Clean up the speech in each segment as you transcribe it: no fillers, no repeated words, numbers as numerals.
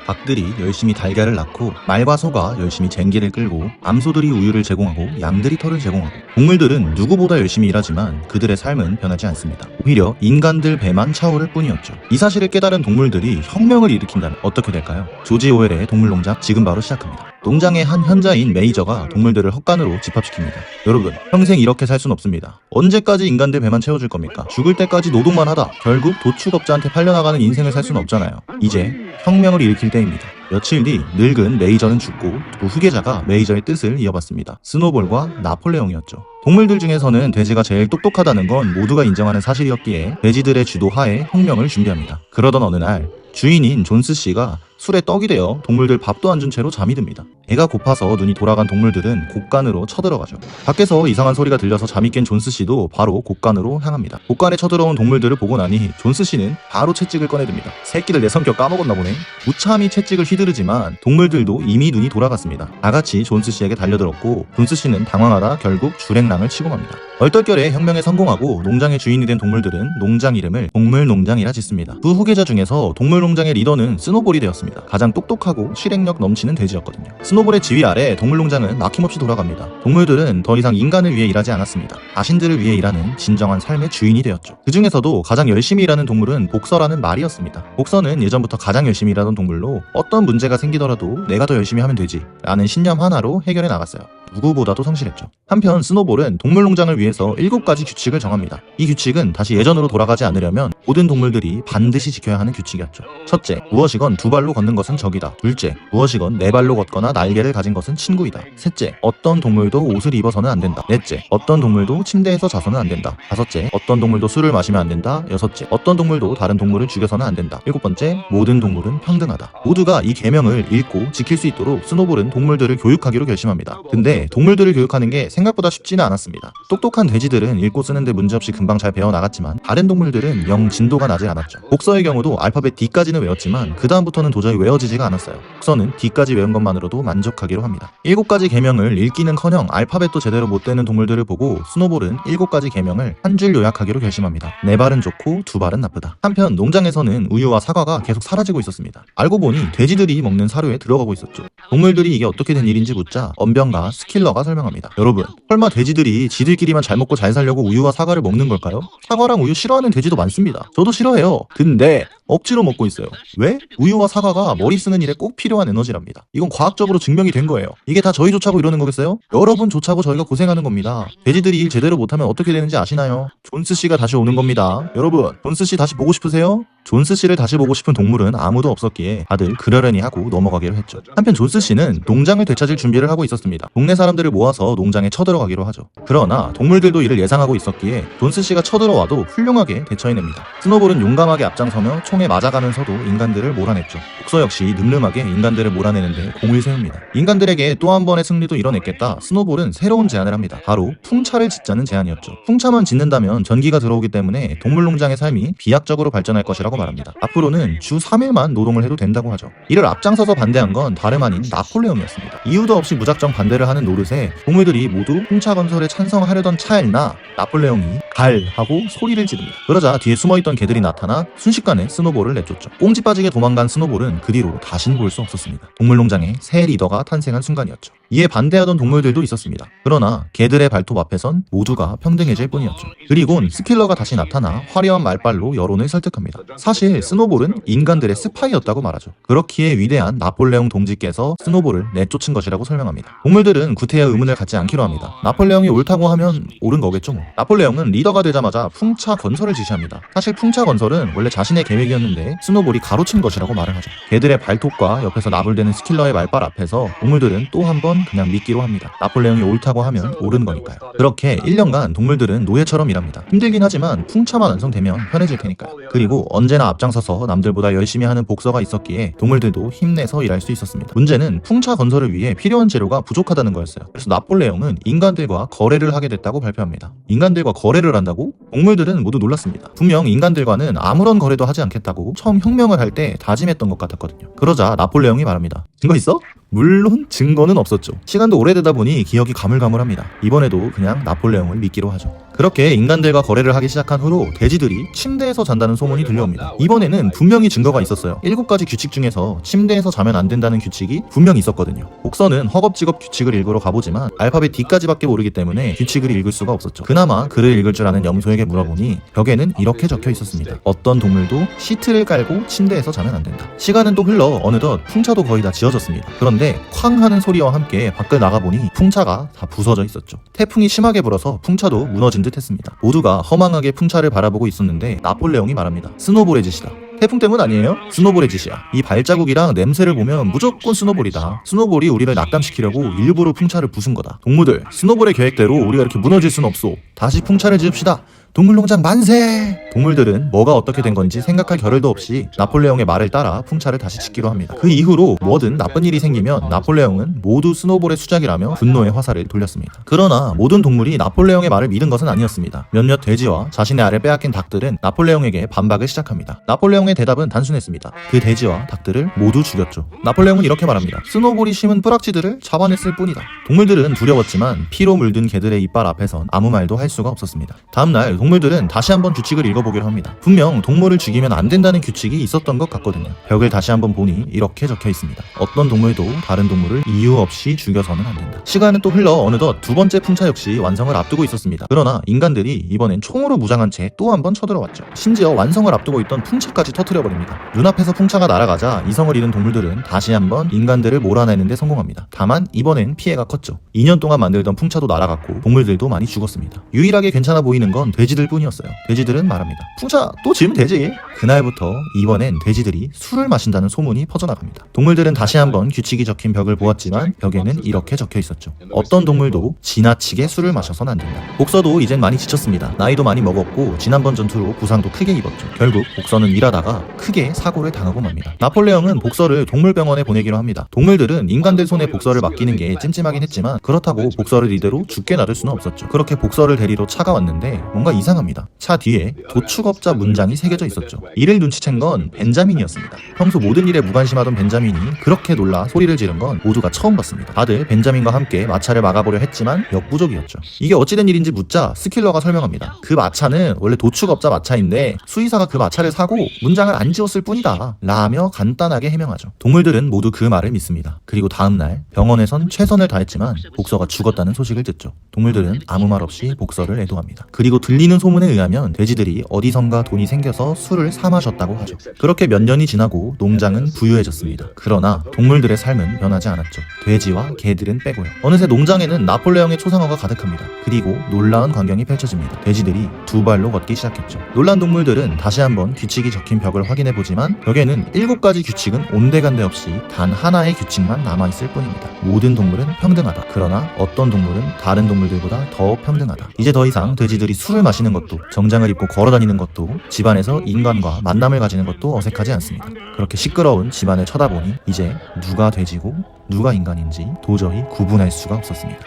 닭들이 열심히 달걀을 낳고 말과 소가 열심히 쟁기를 끌고 암소들이 우유를 제공하고 양들이 털을 제공하고 동물들은 누구보다 열심히 일하지만 그들의 삶은 변하지 않습니다. 오히려 인간들 배만 차오를 뿐이었죠. 이 사실을 깨달은 동물들이 혁명을 일으킨다면 어떻게 될까요? 조지 오웰의 동물농장 지금 바로 시작합니다. 농장의 한 현자인 메이저가 동물들을 헛간으로 집합시킵니다. 여러분, 평생 이렇게 살 순 없습니다. 언제까지 인간들 배만 채워줄 겁니까? 죽을 때까지 노동만 하다 결국 도축업자한테 팔려나가는 인생을 살 수는 없잖아요. 이제 혁명을 일으킬 때입니다. 며칠 뒤 늙은 메이저는 죽고 그 후계자가 메이저의 뜻을 이어받습니다. 스노볼과 나폴레옹이었죠. 동물들 중에서는 돼지가 제일 똑똑하다는 건 모두가 인정하는 사실이었기에 돼지들의 주도하에 혁명을 준비합니다. 그러던 어느 날 주인인 존스 씨가 술에 떡이 되어 동물들 밥도 안 준 채로 잠이 듭니다. 배가 고파서 눈이 돌아간 동물들은 곳간으로 쳐들어가죠. 밖에서 이상한 소리가 들려서 잠이 깬 존스 씨도 바로 곳간으로 향합니다. 곳간에 쳐들어온 동물들을 보고 나니 존스 씨는 바로 채찍을 꺼내듭니다. 새끼들 내 성격 까먹었나 보네. 무참히 채찍을 휘두르지만 동물들도 이미 눈이 돌아갔습니다. 다같이 존스 씨에게 달려들었고 존스 씨는 당황하다 결국 주랭랑을 치고 맙니다. 얼떨결에 혁명에 성공하고 농장의 주인이 된 동물들은 농장 이름을 동물농장이라 짓습니다. 그 후계자 중에서 동물농장의 리더는 스노볼이 되었습니다. 가장 똑똑하고 실행력 넘치는 돼지였거든요. 스노볼의 지휘 아래 동물농장은 막힘없이 돌아갑니다. 동물들은 더 이상 인간을 위해 일하지 않았습니다. 자신들을 위해 일하는 진정한 삶의 주인이 되었죠. 그 중에서도 가장 열심히 일하는 동물은 복서라는 말이었습니다. 복서는 예전부터 가장 열심히 일하던 동물로 어떤 문제가 생기더라도 내가 더 열심히 하면 되지 라는 신념 하나로 해결해 나갔어요. 누구보다도 성실했죠. 한편 스노볼은 동물농장을 위해서 7가지 규칙을 정합니다. 이 규칙은 다시 예전으로 돌아가지 않으려면 모든 동물들이 반드시 지켜야 하는 규칙이었죠. 첫째, 무엇이건 2발로 걷는 것은 적이다. 둘째, 무엇이건 4발로 걷거나 날개를 가진 것은 친구이다. 셋째, 어떤 동물도 옷을 입어서는 안 된다. 넷째, 어떤 동물도 침대에서 자서는 안 된다. 다섯째, 어떤 동물도 술을 마시면 안 된다. 여섯째, 어떤 동물도 다른 동물을 죽여서는 안 된다. 일곱 번째, 모든 동물은 평등하다. 모두가 이 계명을 읽고 지킬 수 있도록 스노볼은 동물들을 교육하기로 결심합니다. 근데 동물들을 교육하는 게 생각보다 쉽지는 않았습니다. 똑똑한 돼지들은 읽고 쓰는데 문제없이 금방 잘 배워나갔지만 다른 동물들은 영 진도가 나질 않았죠. 복서의 경우도 알파벳 D까지는 외웠지만 그 다음부터는 도저히 외워지지가 않았어요. 복서는 D까지 외운 것만으로도 만족하기로 합니다. 7가지 계명을 읽기는커녕 알파벳도 제대로 못 되는 동물들을 보고 스노볼은 7가지 계명을 한 줄 요약하기로 결심합니다. 4발은 좋고 2발은 나쁘다. 한편 농장에서는 우유와 사과가 계속 사라지고 있었습니다. 알고 보니 돼지들이 먹는 사료에 들어가고 있었죠. 동물들이 이게 어떻게 된 일인지 묻자 언변가 스킬러가 설명합니다. 여러분, 설마 돼지들이 지들끼리만 잘 먹고 잘 살려고 우유와 사과를 먹는 걸까요? 사과랑 우유 싫어하는 돼지도 많습니다. 저도 싫어해요. 근데 억지로 먹고 있어요. 왜? 우유와 사과가 머리 쓰는 일에 꼭 필요한 에너지랍니다. 이건 과학적으로 증명이 된 거예요. 이게 다 저희 좋자고 이러는 거겠어요? 여러분 좋자고 저희가 고생하는 겁니다. 돼지들이 일 제대로 못하면 어떻게 되는지 아시나요? 존스 씨가 다시 오는 겁니다. 여러분, 존스 씨 다시 보고 싶으세요? 존스 씨를 다시 보고 싶은 동물은 아무도 없었기에 다들 그러려니 하고 넘어가기로 했죠. 한편 존스 씨는 농장을 되찾을 준비를 하고 있었습니다. 동네 사람들을 모아서 농장에 쳐들어가기로 하죠. 그러나 동물들도 이를 예상하고 있었기에 존스 씨가 쳐들어와도 훌륭하게 대처해냅니다. 스노볼은 용감하게 앞장서며 총에 맞아가면서도 인간들을 몰아냈죠. 복서 역시 늠름하게 인간들을 몰아내는데 공을 세웁니다. 인간들에게 또 한 번의 승리도 이뤄냈겠다. 스노볼은 새로운 제안을 합니다. 바로 풍차를 짓자는 제안이었죠. 풍차만 짓는다면 전기가 들어오기 때문에 동물농장의 삶이 비약적으로 발전할 것이라고 말합니다. 앞으로는 주 3일만 노동을 해도 된다고 하죠. 이를 앞장서서 반대한 건 다름 아닌 나폴레옹이었습니다. 이유도 없이 무작정 반대를 하는 노릇에 동물들이 모두 풍차 건설에 찬성하려던 차일나 나폴레옹이 갈 하고 소리를 지릅니다. 그러자 뒤에 숨어있던 개들이 나타나 순식간에 스노볼을 내쫓죠. 꽁지 빠지게 도망간 스노볼은 그 뒤로 다신 볼 수 없었습니다. 동물농장에 새 리더가 탄생한 순간이었죠. 이에 반대하던 동물들도 있었습니다. 그러나 개들의 발톱 앞에선 모두가 평등해질 뿐이었죠. 그리곤 스킬러가 다시 나타나 화려한 말발로 여론을 설득합니다. 사실 스노볼은 인간들의 스파이였다고 말하죠. 그렇기에 위대한 나폴레옹 동지께서 스노볼을 내쫓은 것이라고 설명합니다. 동물들은 구태여 의문을 갖지 않기로 합니다. 나폴레옹이 옳다고 하면 옳은 거겠죠 뭐. 나폴레옹은 리더가 되자마자 풍차 건설을 지시합니다. 사실 풍차 건설은 원래 자신의 계획이었는데 스노볼이 가로챈 것이라고 말을 하죠. 개들의 발톱과 옆에서 나불대는 스킬러의 말발 앞에서 동물들은 또 한 번 그냥 믿기로 합니다. 나폴레옹이 옳다고 하면 옳은 거니까요. 그렇게 1년간 동물들은 노예처럼 일합니다. 힘들긴 하지만 풍차만 완성되면 편해질 테니까요. 그리고 언제나 앞장서서 남들보다 열심히 하는 복서가 있었기에 동물들도 힘내서 일할 수 있었습니다. 문제는 풍차 건설을 위해 필요한 재료가 부족하다는 거였어요. 그래서 나폴레옹은 인간들과 거래를 하게 됐다고 발표합니다. 인간들과 거래를 한다고? 동물들은 모두 놀랐습니다. 분명 인간들과는 아무런 거래도 하지 않겠다고 처음 혁명을 할 때 다짐했던 것 같았거든요. 그러자 나폴레옹이 말합니다. 증거 있어? 물론 증거는 없었죠. 시간도 오래되다 보니 기억이 가물가물합니다. 이번에도 그냥 나폴레옹을 믿기로 하죠. 그렇게 인간들과 거래를 하기 시작한 후로 돼지들이 침대에서 잔다는 소문이 들려옵니다. 이번에는 분명히 증거가 있었어요. 7가지 규칙 중에서 침대에서 자면 안 된다는 규칙이 분명히 있었거든요. 복서는 허겁지겁 규칙을 읽으러 가보지만 알파벳 D까지밖에 모르기 때문에 규칙을 읽을 수가 없었죠. 그나마 글을 읽을 줄 아는 염소에게 물어보니 벽에는 이렇게 적혀 있었습니다. 어떤 동물도 시트를 깔고 침대에서 자면 안 된다. 시간은 또 흘러 어느덧 풍차도 거의 다 지어졌습니다. 그런데 쾅 하는 소리와 함께 밖을 나가보니 풍차가 다 부서져 있었죠. 태풍이 심하게 불어서 풍차도 무너진 듯 했습니다. 모두가 허망하게 풍차를 바라보고 있었는데 나폴레옹이 말합니다. 스노볼의 짓이다. 태풍 때문 아니에요? 스노볼의 짓이야. 이 발자국이랑 냄새를 보면 무조건 스노볼이다. 스노볼이 우리를 낙담시키려고 일부러 풍차를 부순 거다. 동무들, 스노볼의 계획대로 우리가 이렇게 무너질 순 없소. 다시 풍차를 지읍시다. 동물농장 만세! 동물들은 뭐가 어떻게 된 건지 생각할 겨를도 없이 나폴레옹의 말을 따라 풍차를 다시 짓기로 합니다. 그 이후로 뭐든 나쁜 일이 생기면 나폴레옹은 모두 스노볼의 수작이라며 분노의 화살을 돌렸습니다. 그러나 모든 동물이 나폴레옹의 말을 믿은 것은 아니었습니다. 몇몇 돼지와 자신의 알을 빼앗긴 닭들은 나폴레옹에게 반박을 시작합니다. 나폴레옹의 대답은 단순했습니다. 그 돼지와 닭들을 모두 죽였죠. 나폴레옹은 이렇게 말합니다. 스노볼이 심은 뿌락지들을 잡아냈을 뿐이다. 동물들은 두려웠지만 피로 물든 개들의 이빨 앞에선 아무 말도 할 수가 없었습니다. 다음날 동물들은 다시 한번 규칙을 읽어보기로 합니다. 분명 동물을 죽이면 안 된다는 규칙이 있었던 것 같거든요. 벽을 다시 한번 보니 이렇게 적혀 있습니다. 어떤 동물도 다른 동물을 이유 없이 죽여서는 안 된다. 시간은 또 흘러 어느덧 두 번째 풍차 역시 완성을 앞두고 있었습니다. 그러나 인간들이 이번엔 총으로 무장한 채 또 한 번 쳐들어왔죠. 심지어 완성을 앞두고 있던 풍차까지 터뜨려버립니다. 눈앞에서 풍차가 날아가자 이성을 잃은 동물들은 다시 한번 인간들을 몰아내는 데 성공합니다. 다만 이번엔 피해가 컸죠. 2년 동안 만들던 풍차도 날아갔고 동물들도 많이 죽었습니다. 유일하게 괜찮아 보이는 건 돼지들 뿐이었어요. 돼지들은 말합니다. 풍차 또 지으면 되지. 그날부터 이번엔 돼지들이 술을 마신다는 소문이 퍼져나갑니다. 동물들은 다시 한번 규칙이 적힌 벽을 보았지만 벽에는 이렇게 적혀 있었죠. 어떤 동물도 지나치게 술을 마셔서는 안 된다. 복서도 이젠 많이 지쳤습니다. 나이도 많이 먹었고 지난번 전투로 부상도 크게 입었죠. 결국 복서는 일하다가 크게 사고를 당하고 맙니다. 나폴레옹은 복서를 동물병원에 보내기로 합니다. 동물들은 인간들 손에 복서를 맡기는 게 찜찜하긴 했지만 그렇다고 복서를 이대로 죽게 놔둘 수는 없었죠. 그렇게 복서를 데리러 차가 왔는데 뭔가 이상합니다. 차 뒤에 도축업자 문장이 새겨져 있었죠. 이를 눈치챈 건 벤자민이었습니다. 평소 모든 일에 무관심하던 벤자민이 그렇게 놀라 소리를 지른 건 모두가 처음 봤습니다. 다들 벤자민과 함께 마차를 막아보려 했지만 역부족이었죠. 이게 어찌된 일인지 묻자 스킬러가 설명합니다. 그 마차는 원래 도축업자 마차인데 수의사가 그 마차를 사고 문장을 안 지웠을 뿐이다 라며 간단하게 해명하죠. 동물들은 모두 그 말을 믿습니다. 그리고 다음날 병원에선 최선을 다했지만 복서가 죽었다는 소식을 듣죠. 동물들은 아무 말 없이 복서를 애도합니다. 그리고 들리는 소문에 의하면 돼지들이 어디선가 돈이 생겨서 술을 사 마셨다고 하죠. 그렇게 몇 년이 지나고 농장은 부유해졌습니다. 그러나 동물들의 삶은 변하지 않았죠. 돼지와 개들은 빼고요. 어느새 농장에는 나폴레옹의 초상화가 가득합니다. 그리고 놀라운 광경이 펼쳐집니다. 돼지들이 두 발로 걷기 시작했죠. 놀란 동물들은 다시 한번 규칙이 적힌 벽을 확인해보지만 벽에는 7가지 규칙은 온데간데 없이 단 하나의 규칙만 남아있을 뿐입니다. 모든 동물은 평등하다. 그러나 어떤 동물은 다른 동물들보다 더 평등하다. 이제 더 이상 돼지들이 술을 마시는 것도 정장을 입고 걸어다니는 것도 집안에서 인간과 만남을 가지는 것도 어색하지 않습니다. 그렇게 시끄러운 집안을 쳐다보니 이제 누가 돼지고 누가 인간인지 도저히 구분할 수가 없었습니다.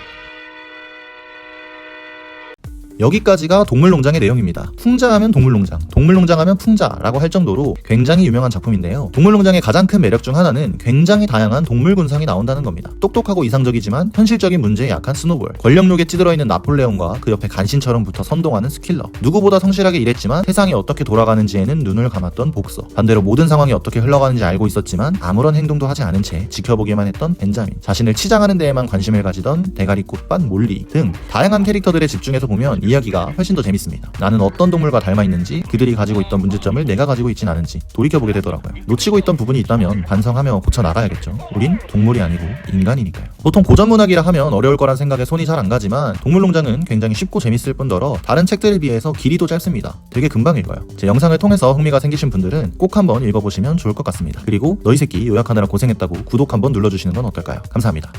여기까지가 동물농장의 내용입니다. 풍자하면 동물농장, 동물농장하면 풍자라고 할 정도로 굉장히 유명한 작품인데요. 동물농장의 가장 큰 매력 중 하나는 굉장히 다양한 동물 군상이 나온다는 겁니다. 똑똑하고 이상적이지만 현실적인 문제에 약한 스노볼, 권력욕에 찌들어있는 나폴레옹과 그 옆에 간신처럼 붙어 선동하는 스킬러, 누구보다 성실하게 일했지만 세상이 어떻게 돌아가는지에는 눈을 감았던 복서, 반대로 모든 상황이 어떻게 흘러가는지 알고 있었지만 아무런 행동도 하지 않은 채 지켜보기만 했던 벤자민, 자신을 치장하는 데에만 관심을 가지던 대가리꽃밭 몰리 등 다양한 캐릭터들에 집중해서 보면 이야기가 훨씬 더 재밌습니다. 나는 어떤 동물과 닮아 있는지, 그들이 가지고 있던 문제점을 내가 가지고 있진 않은지 돌이켜보게 되더라고요. 놓치고 있던 부분이 있다면 반성하며 고쳐나가야겠죠. 우린 동물이 아니고 인간이니까요. 보통 고전문학이라 하면 어려울 거란 생각에 손이 잘 안 가지만 동물농장은 굉장히 쉽고 재밌을 뿐더러 다른 책들에 비해서 길이도 짧습니다. 되게 금방 읽어요. 제 영상을 통해서 흥미가 생기신 분들은 꼭 한번 읽어보시면 좋을 것 같습니다. 그리고 너희 새끼 요약하느라 고생했다고 구독 한번 눌러주시는 건 어떨까요? 감사합니다.